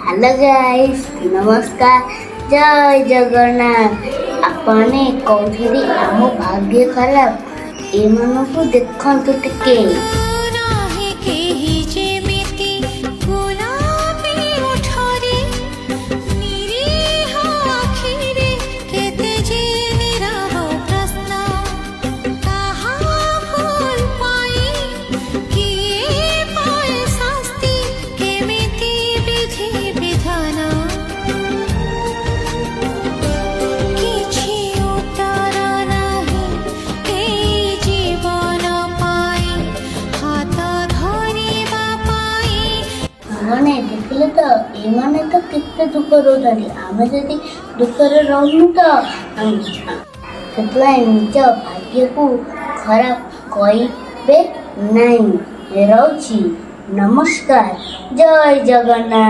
Hello guys, नमस्कार। जय जगन्नाथ। आपने कौथिरी आम भाग्य खराब एମାନଙ୍କୁ ଦେଖନ୍ତୁ ଟିକେ। ନାହିଁ କେହି ଯେମିତି ଗୋଲାପୀ ଓଠରେ ନିରୀହ ଆଖିରେ କେତେ ଯେ ନିରବ ପ୍ରଶ୍ନ କାହା ଭୁଲ ପାଇଁ କିଏ ପାଏ ଶାସ୍ତି କେମିତି ବିଧି ବିଧାନ କିଛି ଉତ୍ତର ନାହିଁ ଏଇ ଜୀବନ ପାଇଁ ହାତ ଧରିବା ପାଇଁ ମାନେ ଦେଖିଲେ ତ ଏମାନେ ତ କେତେ ଦୁଃଖ ରହୁଛନ୍ତି। ଆମେ ଯଦି ଦୁଃଖରେ ରହୁନୁ ତ ସେଥିପାଇଁ ନିଜ ଭାଗ୍ୟକୁ ଖରାପ କହିବେ ନାହିଁ। ରହୁଛି। ନମସ୍କାର। ଜୟ ଜଗନ୍ନାଥ।